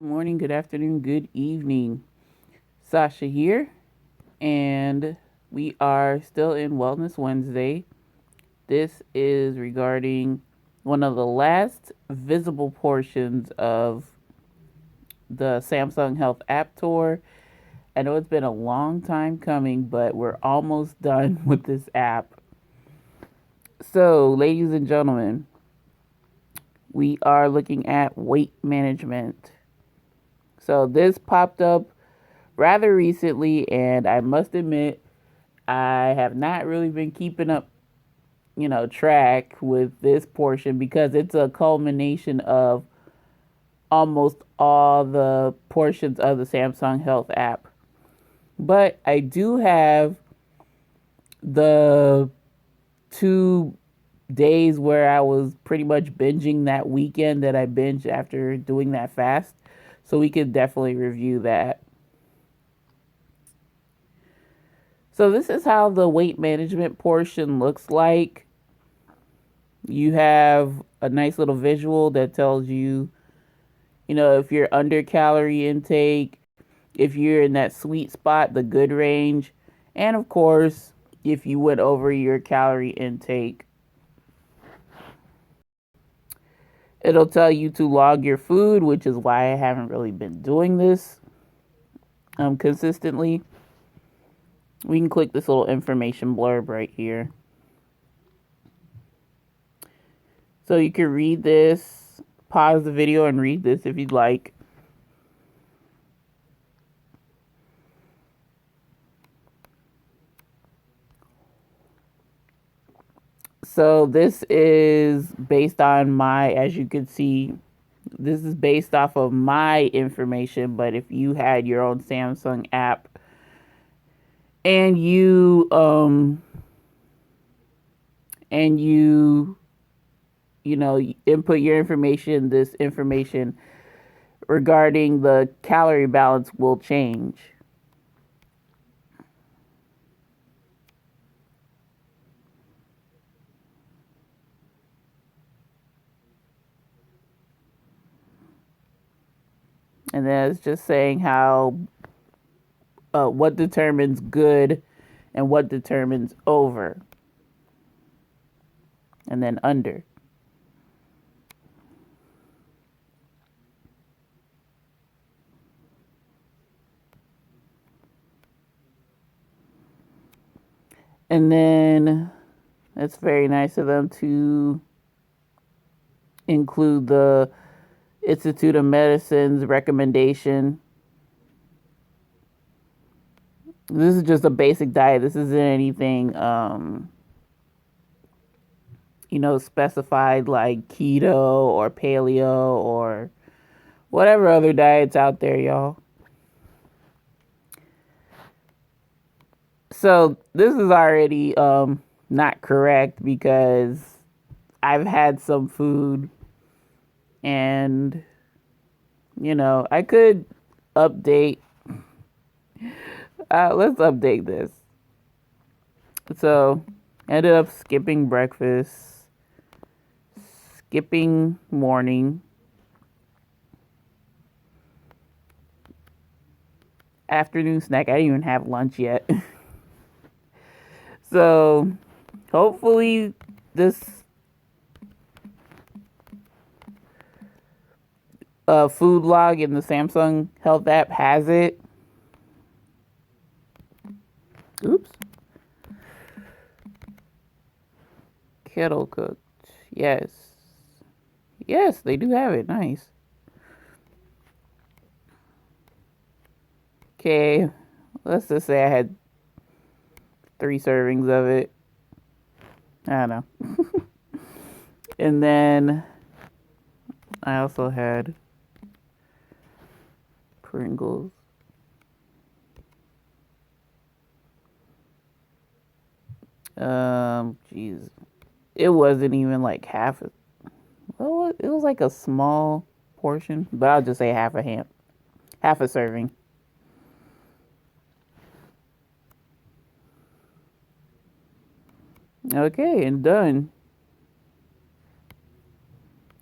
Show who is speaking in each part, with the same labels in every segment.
Speaker 1: Morning, good afternoon, good evening. Sasha here, and we are still in Wellness Wednesday. This is regarding one of the last visible portions of the Samsung Health App Tour. I know it's been a long time coming, but we're almost done with this app. So, ladies and gentlemen, we are looking at weight management. So, this popped up rather recently, and I must admit, I have not really been keeping up, track with this portion because it's a culmination of almost all the portions of the Samsung Health app. But I do have the 2 days where I was pretty much binging that weekend that I binged after doing that fast. So we could definitely review that. So this is how the weight management portion looks like. You have a nice little visual that tells you, if you're under calorie intake, if you're in that sweet spot, the good range, and of course, if you went over your calorie intake. It'll tell you to log your food, which is why I haven't really been doing this consistently. We can click this little information blurb right here. So you can read this, pause the video and read this if you'd like. So this is based on as you can see, this is based off of my information, but if you had your own Samsung app and you input your information, this information regarding the calorie balance will change. And then it's just saying how what determines good and what determines over, and then under. And then it's very nice of them to include the Institute of Medicine's recommendation. This is just a basic diet. This isn't anything, specified like keto or paleo or whatever other diets out there, y'all. So this is already not correct because I've had some food and I could update. Let's update this. So I ended up skipping breakfast, skipping morning, afternoon snack. I didn't even have lunch yet. So hopefully this food log in the Samsung Health app has it. Oops. Kettle cooked. Yes. Yes, they do have it. Nice. Okay. Let's just say I had 3 servings of it. I don't know. And then I also had Pringles. Jeez. It wasn't even like half. Well, it was like a small portion, but I'll just say half a serving. Okay, and done.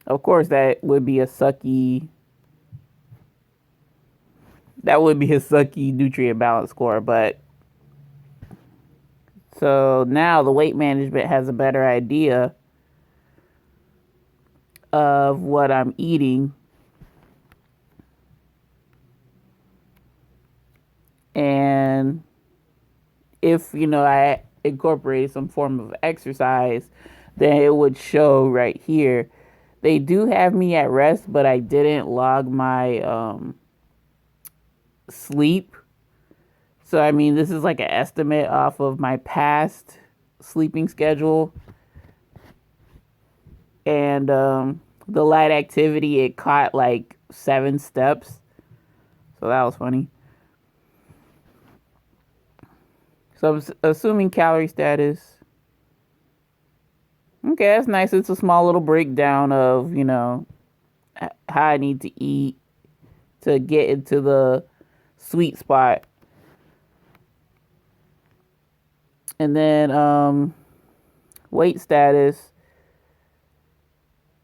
Speaker 1: Of course, that would be a sucky That would be a sucky nutrient balance score. But so now the weight management has a better idea of what I'm eating. And if, I incorporate some form of exercise, then it would show right here. They do have me at rest, but I didn't log my sleep. So, I mean, this is like an estimate off of my past sleeping schedule. And the light activity, it caught like 7 steps. So that was funny. So I'm assuming calorie status. Okay, that's nice. It's a small little breakdown of, how I need to eat to get into the sweet spot. And then weight status.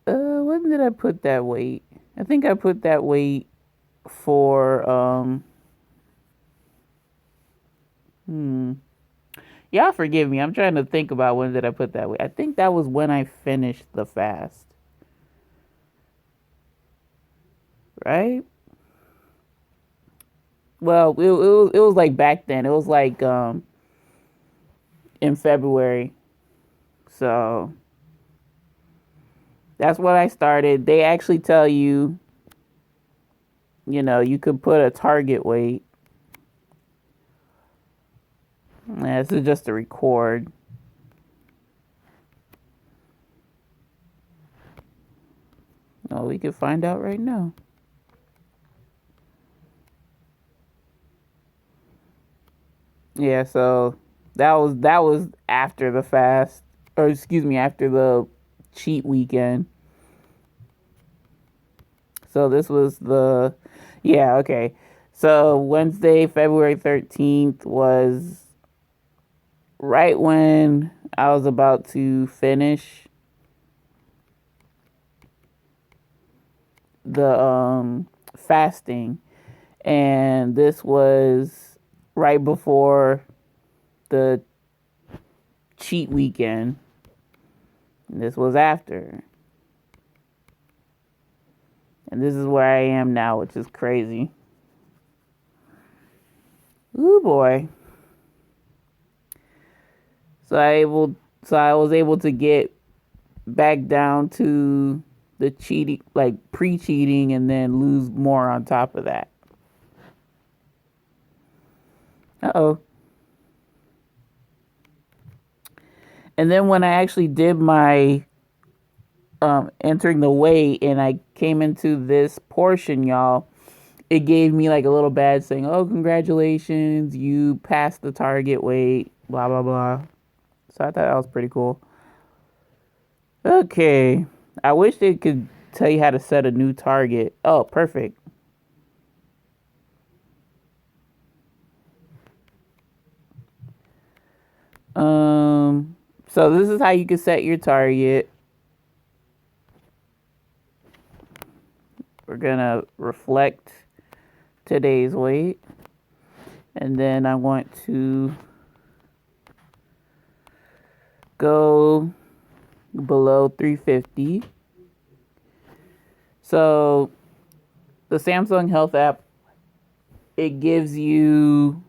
Speaker 1: When did I put that weight? I think I put that weight for y'all forgive me. I'm trying to think about when did I put that weight. I think that was when I finished the fast. Right? Well, it was like back then. It was like in February. So that's what I started. They actually tell you, you could put a target weight. This is just a record. Oh, we can find out right now. Yeah, so that was after the fast, or excuse me, after the cheat weekend. So this was yeah, okay. So Wednesday, February 13th was right when I was about to finish the fasting, and this was right before the cheat weekend. This was after. And this is where I am now, which is crazy. Ooh boy. So I was able to get back down to the cheating, like pre-cheating, and then lose more on top of that. Uh-oh. And then when I actually did my entering the weight and I came into this portion, y'all, it gave me like a little badge saying, "Oh, congratulations, you passed the target weight, blah blah blah." So I thought that was pretty cool. Okay. I wish they could tell you how to set a new target. Oh, perfect. So this is how you can set your target. We're gonna reflect today's weight, and then I want to go below 350. So the Samsung Health app, it gives you,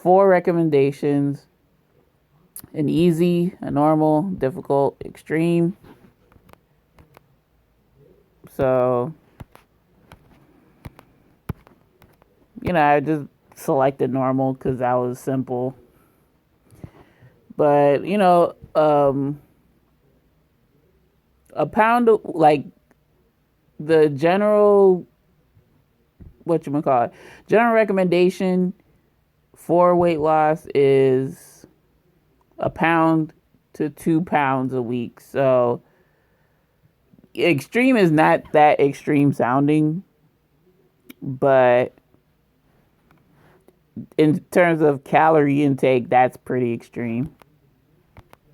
Speaker 1: four recommendations: an easy, a normal, difficult, extreme. So, I just selected normal because that was simple. But, a pound of, like, the general, general recommendation for weight loss is a pound to 2 pounds a week. So extreme is not that extreme sounding, but in terms of calorie intake, that's pretty extreme.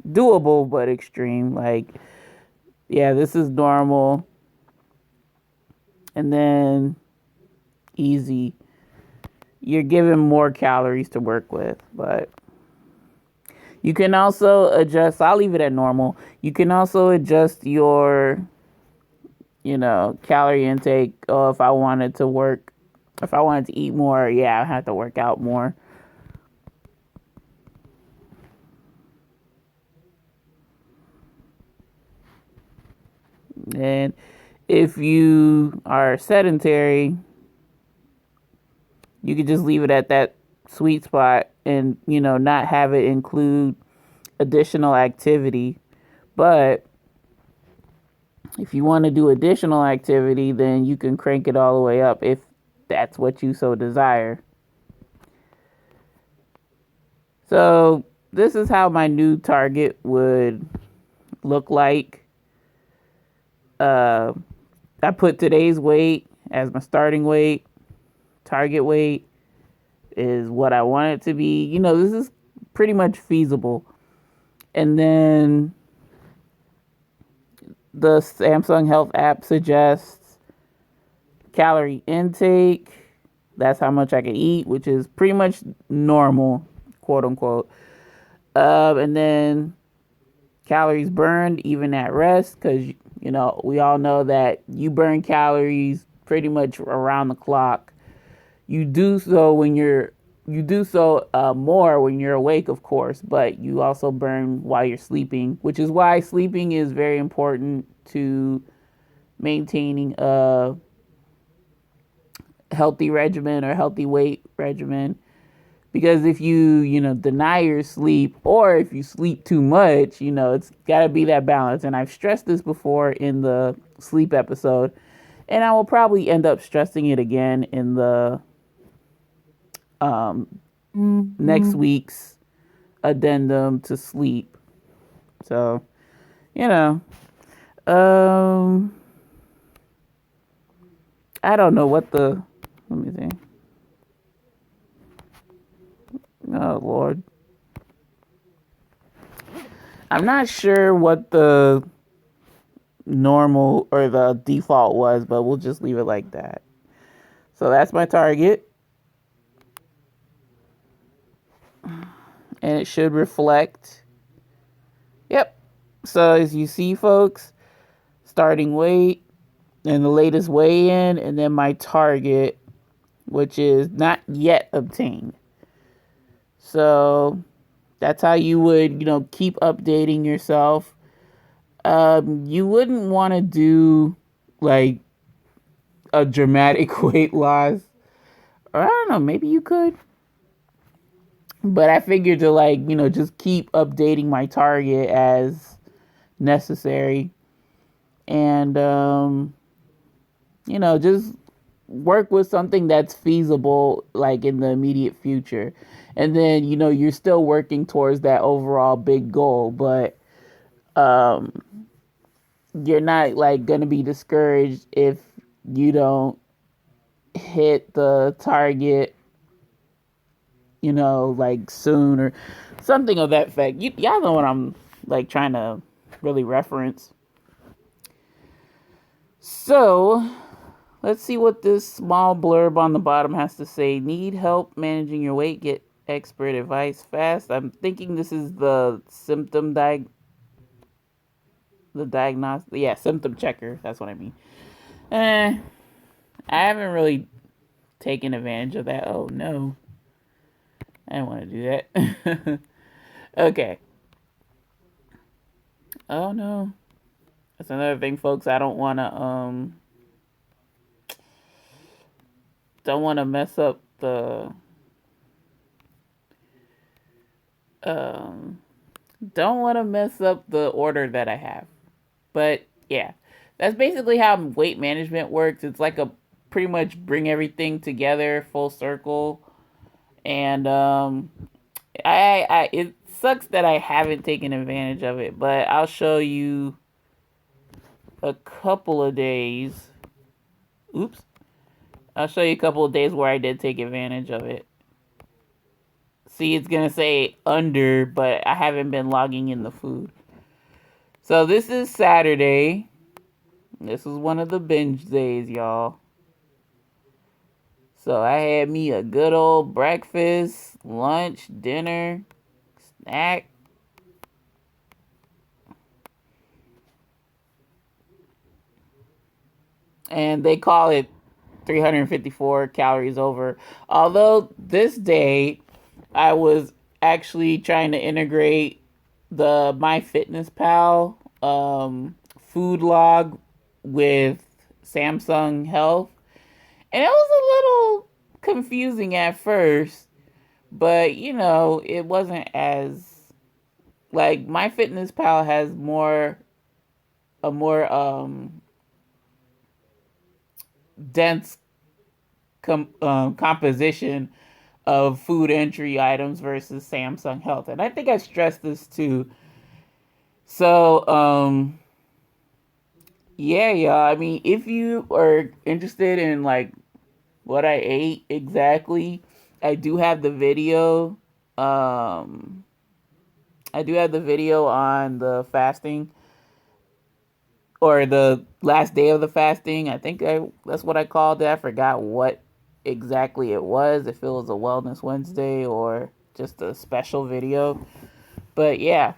Speaker 1: Doable, but extreme. Like, yeah, this is normal. and then easy. You're given more calories to work with, but you can also adjust. I'll leave it at normal. You can also adjust your, calorie intake. Or if I wanted to eat more, yeah, I have to work out more. And if you are sedentary, you could just leave it at that sweet spot and, not have it include additional activity. But if you want to do additional activity, then you can crank it all the way up if that's what you so desire. So this is how my new target would look like. I put today's weight as my starting weight. Target weight is what I want it to be. This is pretty much feasible. And then the Samsung Health app suggests calorie intake. That's how much I can eat, which is pretty much normal, quote unquote. And then calories burned even at rest, because we all know that you burn calories pretty much around the clock. You do so more when you're awake, of course, but you also burn while you're sleeping, which is why sleeping is very important to maintaining a healthy regimen or healthy weight regimen. Because if you, deny your sleep, or if you sleep too much, it's got to be that balance. And I've stressed this before in the sleep episode, and I will probably end up stressing it again in the next week's addendum to sleep. So, I don't know what let me see. Oh, Lord. I'm not sure what the normal or the default was, but we'll just leave it like that. So that's my target. And it should reflect. Yep. So as you see, folks, starting weight and the latest weigh-in, and then my target, which is not yet obtained. So that's how you would, keep updating yourself. You wouldn't want to do like a dramatic weight loss. Or I don't know, maybe you could. But I figured to just keep updating my target as necessary. And, just work with something that's feasible, like in the immediate future. And then, you're still working towards that overall big goal, but you're not going to be discouraged if you don't hit the target, soon or something of that effect. Y'all know what I'm trying to really reference. So let's see what this small blurb on the bottom has to say. Need help managing your weight? Get expert advice fast. I'm thinking this is the symptom diagnostic. Yeah, symptom checker. That's what I mean. I haven't really taken advantage of that. Oh, no. I didn't want to do that. Okay. Oh, no. That's another thing, folks. I don't want to mess up the order that I have. But yeah, that's basically how weight management works. It's like a pretty much bring everything together full circle. And it sucks that I haven't taken advantage of it, but I'll show you a couple of days. I'll show you a couple of days where I did take advantage of it. See, it's going to say under, but I haven't been logging in the food. So this is Saturday. This is one of the binge days, y'all. So I had me a good old breakfast, lunch, dinner, snack. And they call it 354 calories over. Although this day I was actually trying to integrate the MyFitnessPal food log with Samsung Health. And it was a little confusing at first, but it wasn't as like MyFitnessPal has a more dense composition of food entry items versus Samsung Health. And I think I stressed this too. So, yeah, y'all. I mean, if you are interested in like what I ate exactly, I do have the video. I do have the video on the fasting or the last day of the fasting. I think that's what I called it. I forgot what exactly it was, if it was a Wellness Wednesday or just a special video. But yeah,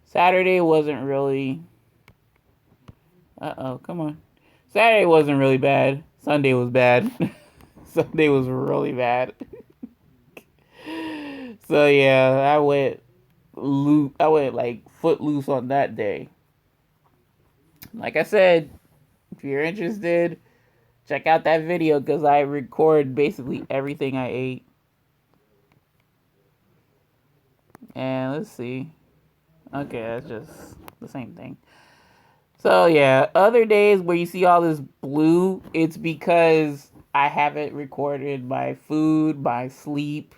Speaker 1: Saturday wasn't really. Come on. Saturday wasn't really bad. Sunday was bad. Sunday was really bad. So yeah, I went like foot loose on that day. Like I said, if you're interested, check out that video because I record basically everything I ate. And let's see. Okay, that's just the same thing. So yeah, other days where you see all this blue, it's because I haven't recorded my food, my sleep.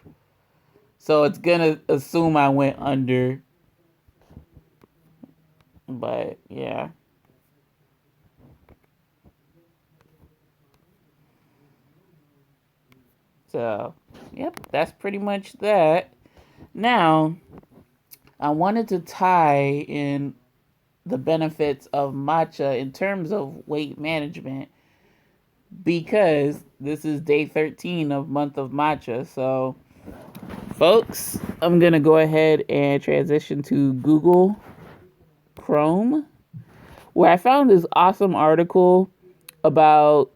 Speaker 1: So it's gonna assume I went under. But yeah. So, yep, that's pretty much that. Now, I wanted to tie in the benefits of matcha in terms of weight management because this is day 13 of month of matcha. So, folks, I'm going to go ahead and transition to Google Chrome where I found this awesome article about,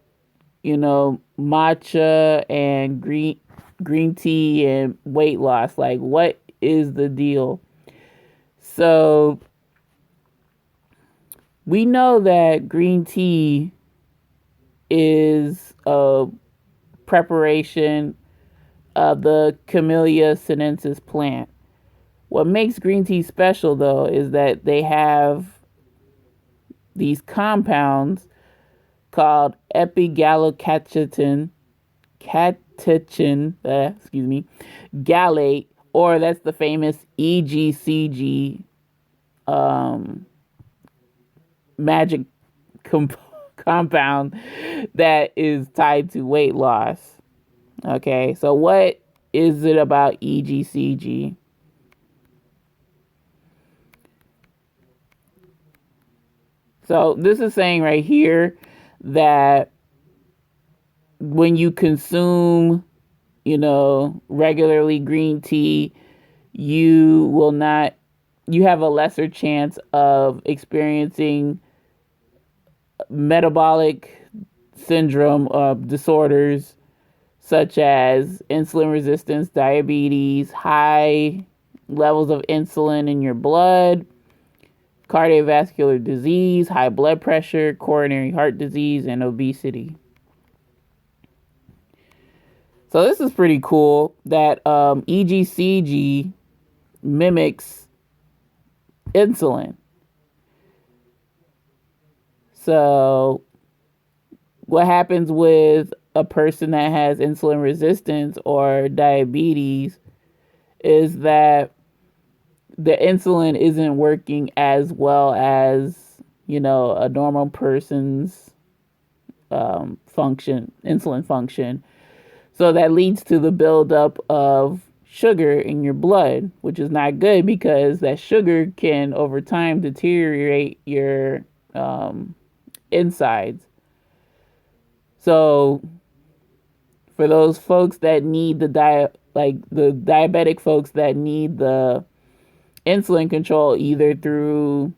Speaker 1: matcha and green tea and weight loss. Like, what is the deal? So, we know that green tea is a preparation of the Camellia sinensis plant. What makes green tea special, though, is that they have these compounds called epigallocatechin, gallate, or that's the famous EGCG magic compound that is tied to weight loss. Okay, so what is it about EGCG? So this is saying right here that when you consume, regularly green tea, you have a lesser chance of experiencing metabolic syndrome disorders such as insulin resistance, diabetes, high levels of insulin in your blood, cardiovascular disease, high blood pressure, coronary heart disease, and obesity. So this is pretty cool that EGCG mimics insulin. So what happens with a person that has insulin resistance or diabetes is that the insulin isn't working as well as, a normal person's insulin function. So that leads to the buildup of sugar in your blood, which is not good because that sugar can over time deteriorate your insides. So for those folks that need the the diabetic folks that need the insulin control either through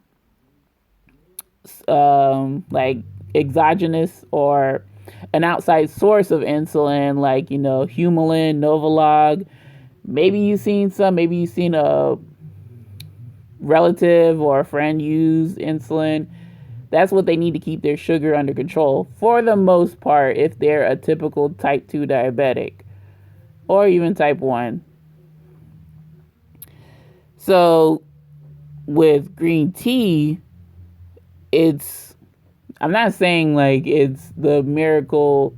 Speaker 1: like exogenous or an outside source of insulin, like, Humulin, Novolog. Maybe you've seen a relative or a friend use insulin. That's what they need to keep their sugar under control for the most part if they're a typical type 2 diabetic or even type 1. So with green tea, I'm not saying like it's the miracle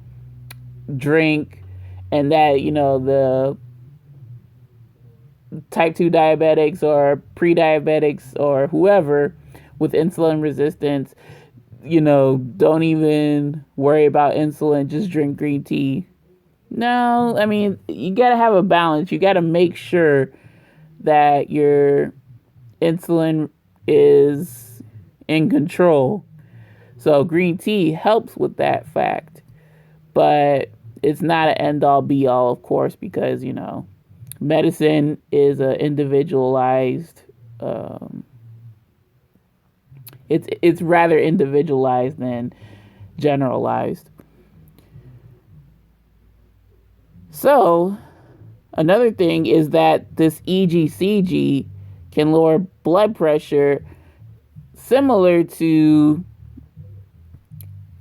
Speaker 1: drink and that, the type 2 diabetics or pre-diabetics or whoever with insulin resistance, don't even worry about insulin, just drink green tea. No, I mean, you got to have a balance. You got to make sure that your insulin is in control. So green tea helps with that fact, but it's not an end-all be-all, of course, because, medicine is a individualized, it's rather individualized than generalized. So another thing is that this EGCG can lower blood pressure similar to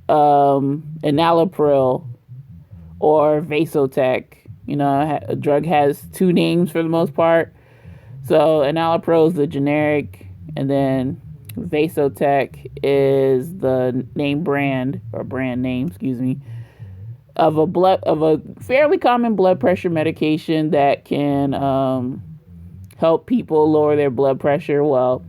Speaker 1: enalapril or Vasotec. A drug has two names for the most part. So enalapril is the generic, and then Vasotec is the brand name, of a fairly common blood pressure medication that can help people lower their blood pressure. Well,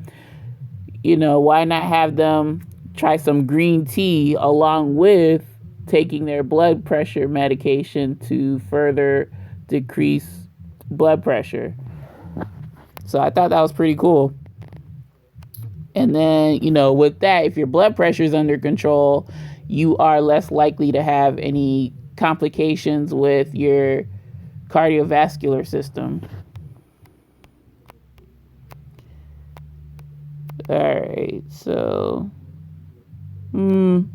Speaker 1: why not have them try some green tea along with taking their blood pressure medication to further decrease blood pressure? So I thought that was pretty cool. And then, with that, if your blood pressure is under control, you are less likely to have any complications with your cardiovascular system. All right, so I'm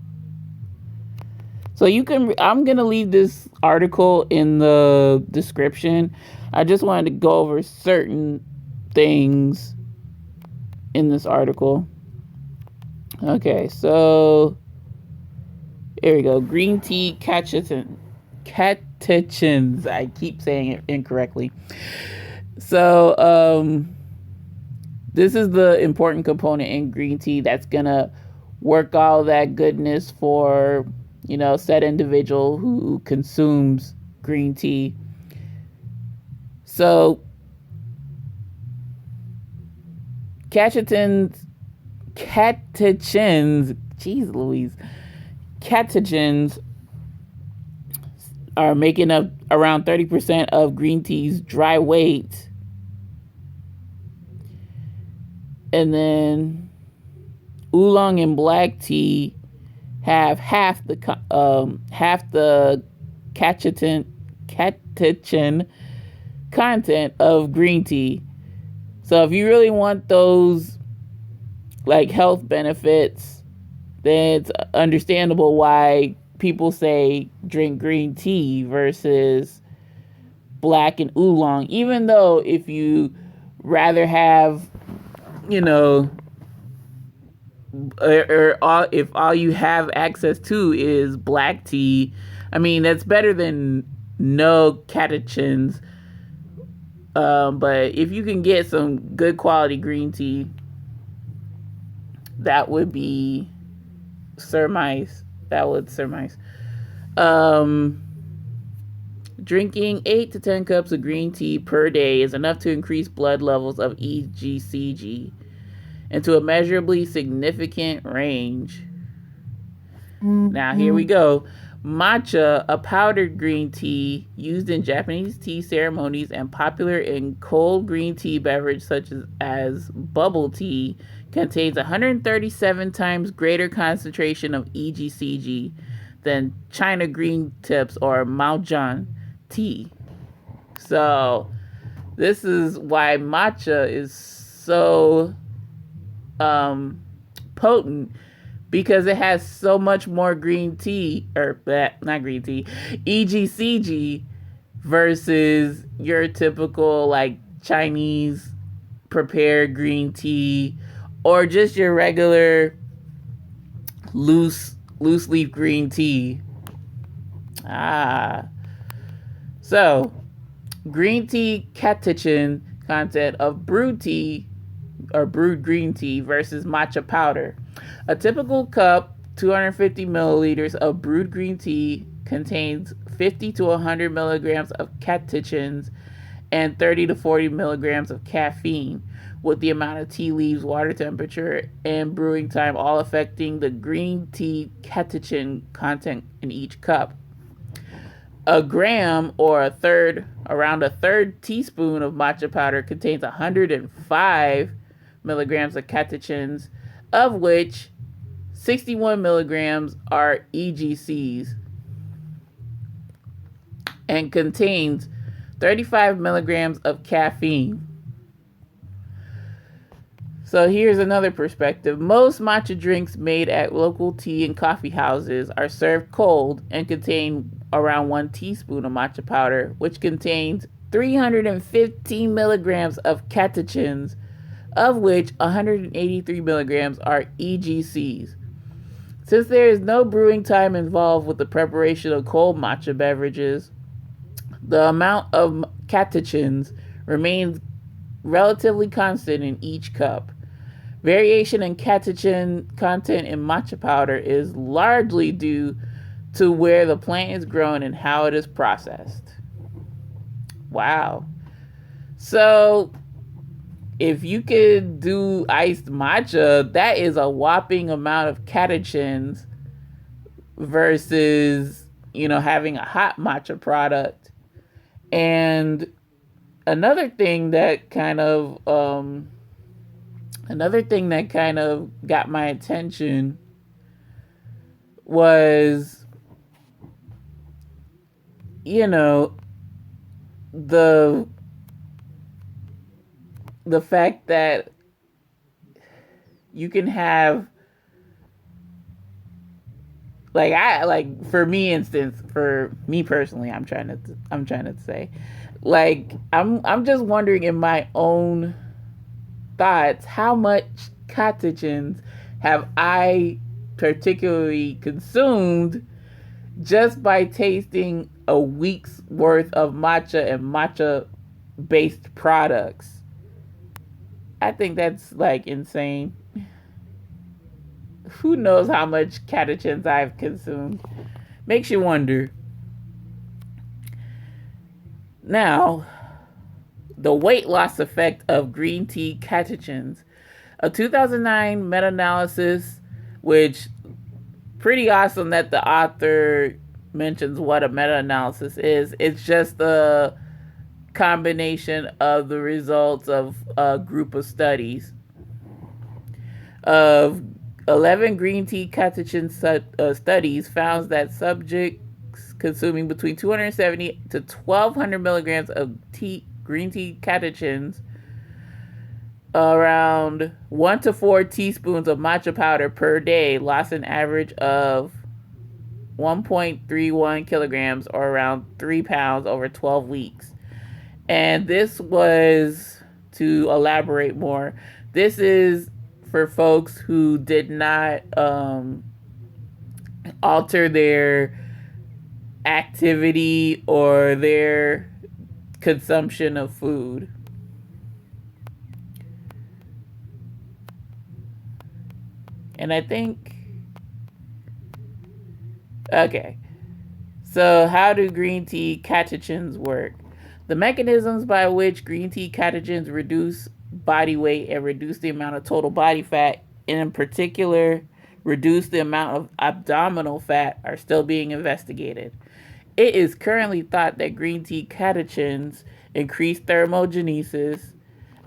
Speaker 1: going to leave this article in the description. I just wanted to go over certain things in this article. Okay, so here we go. Green tea catechins. I keep saying it incorrectly. So this is the important component in green tea that's gonna work all that goodness for said individual who consumes green tea. So catechins, jeez Louise, catechins are making up around 30% of green tea's dry weight. And then oolong and black tea have half the catechin content of green tea. So if you really want those like health benefits, then it's understandable why people say drink green tea versus black and oolong. Even though if you rather have, if all you have access to is black tea, I mean, that's better than no catechins. But if you can get some good quality green tea, that would be surmise. Drinking 8 to 10 cups of green tea per day is enough to increase blood levels of EGCG into a measurably significant range. Now, here we go. Matcha, a powdered green tea used in Japanese tea ceremonies and popular in cold green tea beverage such as bubble tea, contains 137 times greater concentration of EGCG than China green tips or Matcha tea. So this is why matcha is so potent, because it has so much more green tea, or not green tea, EGCG, versus your typical like Chinese prepared green tea, or just your regular loose leaf green tea. So green tea catechin content of brewed tea or brewed green tea versus matcha powder. A typical cup, 250 milliliters of brewed green tea, contains 50 to 100 milligrams of catechins and 30 to 40 milligrams of caffeine, with the amount of tea leaves, water temperature, and brewing time all affecting the green tea catechin content in each cup. A gram, or around a third teaspoon of matcha powder contains 105 milligrams of catechins, of which 61 milligrams are EGCs, and contains 35 milligrams of caffeine. So here's another perspective. Most matcha drinks made at local tea and coffee houses are served cold and contain around 1 teaspoon of matcha powder, which contains 315 milligrams of catechins, of which 183 milligrams are EGCs. Since there is no brewing time involved with the preparation of cold matcha beverages, the amount of catechins remains relatively constant in each cup. Variation in catechin content in matcha powder is largely due to where the plant is grown and how it is processed. Wow. So if you could do iced matcha, that is a whopping amount of catechins versus, having a hot matcha product. And another thing that kind of got my attention was, the fact that you can have, for me personally, I'm trying to say, I'm just wondering in my own thoughts, how much catechins have I particularly consumed just by tasting a week's worth of matcha and matcha based products. I think that's insane. Who knows how much catechins I've consumed? Makes you wonder. Now, the weight loss effect of green tea catechins. A 2009 meta-analysis, which pretty awesome that the author mentions what a meta-analysis is. It's just a combination of the results of a group of studies of 11 green tea catechin studies found that subjects consuming between 270 to 1200 milligrams of green tea catechins, around 1 to 4 teaspoons of matcha powder per day, lost an average of 1.31 kilograms, or around 3 pounds, over 12 weeks. And this was, to elaborate more, this is for folks who did not alter their activity or their consumption of food. And I think, okay, so how do green tea catechins work? The mechanisms by which green tea catechins reduce body weight and reduce the amount of total body fat, and in particular, reduce the amount of abdominal fat, are still being investigated. It is currently thought that green tea catechins increase thermogenesis,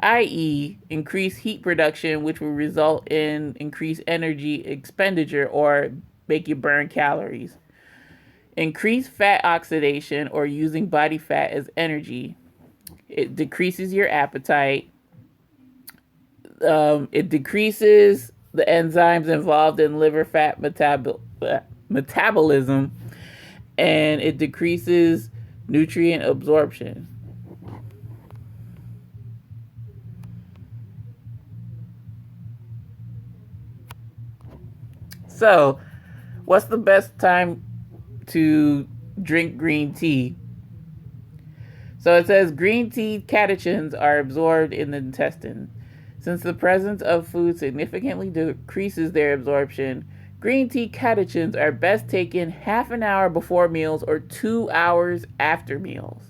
Speaker 1: i.e., increase heat production, which will result in increased energy expenditure or make you burn calories. Increased fat oxidation or using body fat as energy. It decreases your appetite. It decreases the enzymes involved in liver fat metabolism, and it decreases nutrient absorption. So, what's the best time to drink green tea? So it says green tea catechins are absorbed in the intestine. Since the presence of food significantly decreases their absorption, green tea catechins are best taken half an hour before meals or 2 hours after meals.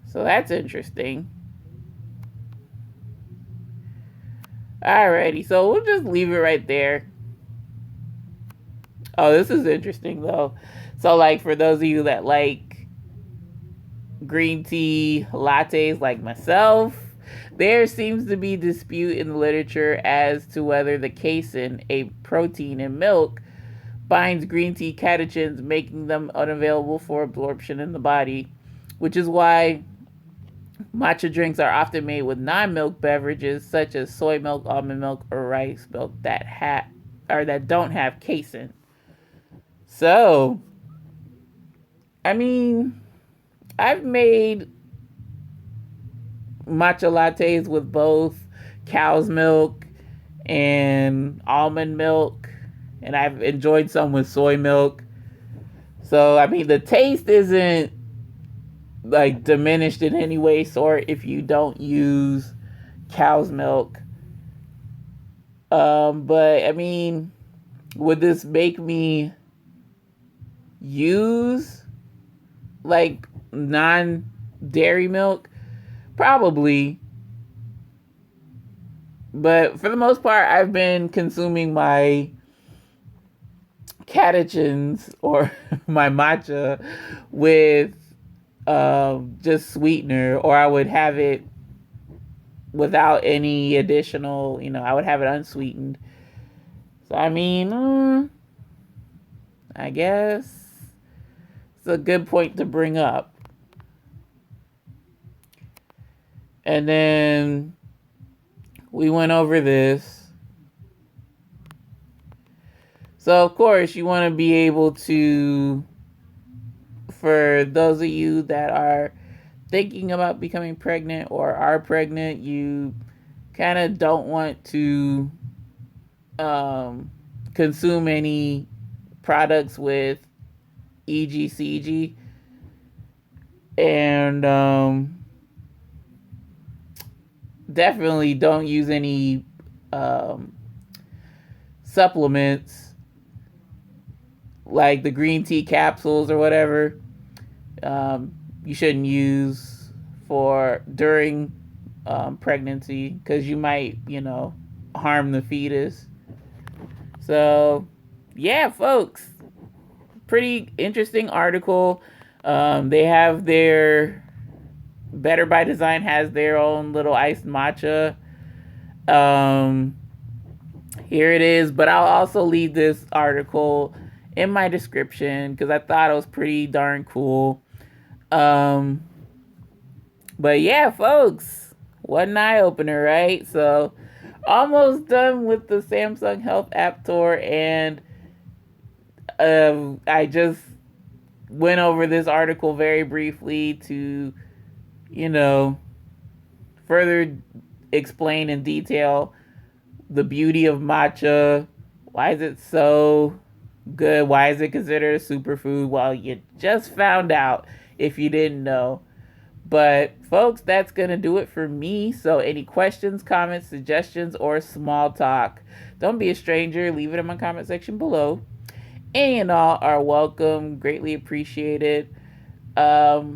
Speaker 1: So that's interesting. Alrighty, so we'll just leave it right there. Oh, this is interesting though. So, like, for those of you that like green tea lattes like myself, there seems to be dispute in the literature as to whether the casein, a protein in milk, binds green tea catechins, making them unavailable for absorption in the body, which is why matcha drinks are often made with non-milk beverages such as soy milk, almond milk, or rice milk that don't have casein. So, I mean, I've made matcha lattes with both cow's milk and almond milk, and I've enjoyed some with soy milk. So, I mean, the taste isn't like diminished in any way, sort if you don't use cow's milk. But I mean, would this make me use like non-dairy milk? Probably. But for the most part, I've been consuming my catechins or my matcha with just sweetener, or I would have it without any additional, I would have it unsweetened. So, I mean, I guess it's a good point to bring up. And then we went over this. So, of course, you want to be able to, for those of you that are thinking about becoming pregnant or are pregnant, you kind of don't want to consume any products with EGCG. And definitely don't use any supplements like the green tea capsules or whatever. You shouldn't use for during pregnancy, because you might, harm the fetus. So, yeah, folks, pretty interesting article. They have their Better by Design has their own little iced matcha. Here it is, but I'll also leave this article in my description because I thought it was pretty darn cool. But yeah, folks, what an eye opener, right? So, almost done with the Samsung Health App Tour, and I just went over this article very briefly to, further explain in detail the beauty of matcha. Why is it so good? Why is it considered a superfood? Well, you just found out if you didn't know. But folks, that's going to do it for me. So any questions, comments, suggestions, or small talk, don't be a stranger. Leave it in my comment section below. Any and all are welcome. Greatly appreciated. Like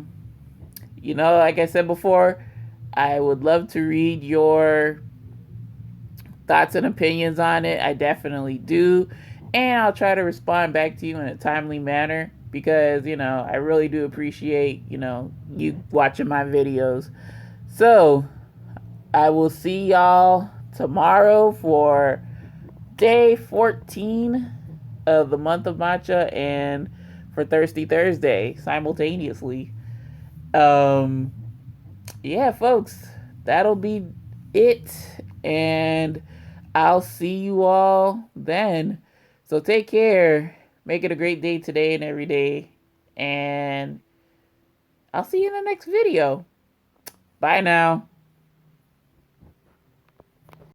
Speaker 1: I said before, I would love to read your thoughts and opinions on it. I definitely do. And I'll try to respond back to you in a timely manner because, I really do appreciate, you watching my videos. So, I will see y'all tomorrow for day 14 of the month of matcha, and for Thirsty Thursday simultaneously. Um, yeah, folks, that'll be it. And I'll see you all then. So take care. Make it a great day today and every day. And I'll see you in the next video. Bye now.